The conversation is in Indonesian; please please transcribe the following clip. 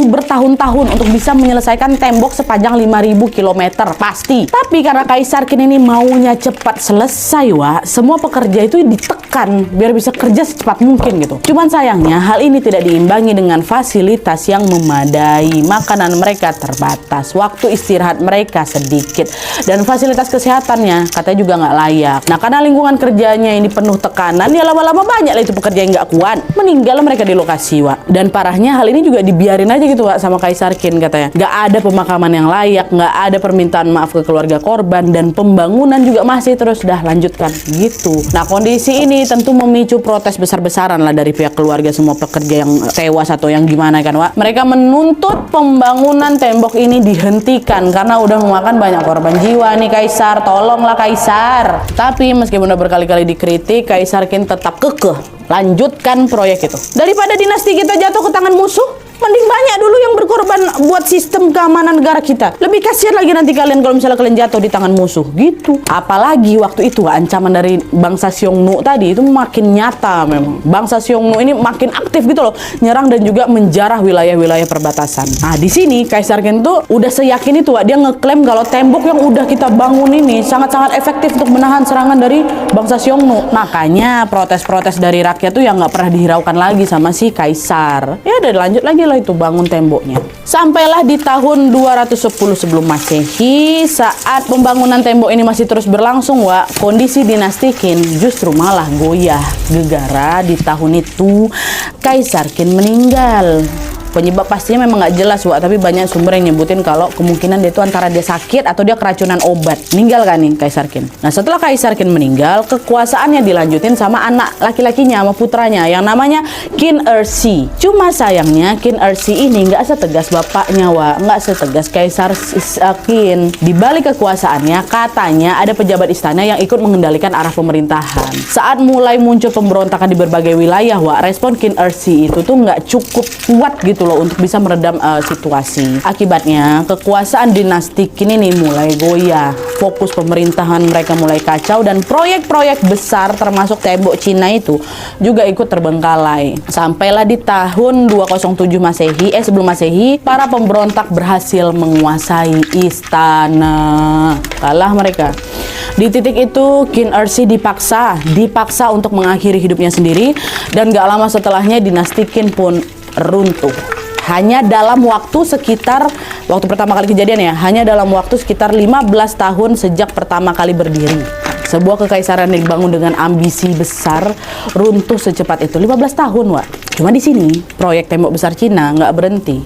waktu bertahun-tahun untuk bisa menyelesaikan tembok sepanjang 5.000 km pasti. Tapi karena Kaisar Qin ini maunya cepat selesai, Wak, semua pekerja itu ditekan biar bisa kerja secepat mungkin gitu. Cuman sayangnya hal ini tidak diimbangi dengan fasilitas yang memadai. Makanan mereka terbatas, waktu istirahat mereka sedikit, dan fasilitas kesehatannya katanya juga nggak layak. Nah, karena lingkungan kerjanya ini penuh tekanan, ya lama-lama banyak lah itu pekerja yang nggak kuat, meninggal mereka di lokasi, Wak. Dan parahnya hal ini juga dibiarin aja gitu, Wak, sama Kaisar Qin katanya. Nggak ada pemakaman yang layak, nggak ada permintaan maaf ke keluarga korban, dan pembangunan juga masih terus lanjutkan gitu. Nah, kondisi ini tentu memicu protes besar-besaran lah dari pihak keluarga semua pekerja yang tewas atau yang gimana kan, Wak. Mereka menuntut pembangunan tembok ini dihentikan karena udah memakan banyak korban jiwa nih, Kaisar. Tolonglah, Kaisar. Tapi meskipun udah berkali-kali dikritik, Kaisar Qin tetap kekeh lanjutkan proyek itu. Daripada dinasti kita jatuh ke tangan musuh, mending banyak dulu yang berkorban buat sistem keamanan negara kita. Lebih kasihan lagi nanti kalian kalau misalnya kalian jatuh di tangan musuh gitu. Apalagi waktu itu ancaman dari bangsa Xiongnu tadi itu makin nyata memang. Bangsa Xiongnu ini makin aktif gitu loh, nyerang dan juga menjarah wilayah-wilayah perbatasan. Nah, di sini Kaisar Qin tuh udah seyakin itu, dia ngeklaim kalau tembok yang udah kita bangun ini sangat-sangat efektif untuk menahan serangan dari bangsa Xiongnu. Makanya protes-protes dari rakyat tuh yang nggak pernah dihiraukan lagi sama si Kaisar. Ya udah lanjut lagi lah itu bangun temboknya. Sampailah di tahun 210 sebelum Masehi, saat pembangunan tembok ini masih terus berlangsung, Wak, kondisi dinasti Qin justru malah goyah gegara. Di tahun itu Kaisar Qin meninggal. Penyebab pastinya memang nggak jelas, Wak, tapi banyak sumber yang nyebutin kalau kemungkinan dia itu antara dia sakit atau dia keracunan obat. Meninggal kan nih Kaisar Qin. Nah, setelah Kaisar Qin meninggal, kekuasaannya dilanjutin sama anak laki-lakinya, sama putranya yang namanya Qin Ersi. Cuma sayangnya Qin Ersi ini nggak setegas bapaknya, Wak, nggak setegas Kaisar Qin. Di balik kekuasaannya katanya ada pejabat istana yang ikut mengendalikan arah pemerintahan. Saat mulai muncul pemberontakan di berbagai wilayah, Wak, respon Qin Ersi itu tuh nggak cukup kuat gitu loh untuk bisa meredam situasi. Akibatnya kekuasaan dinasti Qin ini mulai goyah, fokus pemerintahan mereka mulai kacau, dan proyek-proyek besar termasuk tembok Cina itu juga ikut terbengkalai. Sampailah di tahun 207 Masehi, sebelum Masehi, para pemberontak berhasil menguasai istana. Kalah mereka. Di titik itu Qin Ersi dipaksa untuk mengakhiri hidupnya sendiri, dan gak lama setelahnya dinasti Qin pun runtuh. Hanya dalam waktu pertama kali kejadian ya, hanya dalam waktu sekitar 15 tahun sejak pertama kali berdiri. Sebuah kekaisaran yang dibangun dengan ambisi besar runtuh secepat itu. 15 tahun, Wak. Cuma di sini proyek tembok besar Cina nggak berhenti.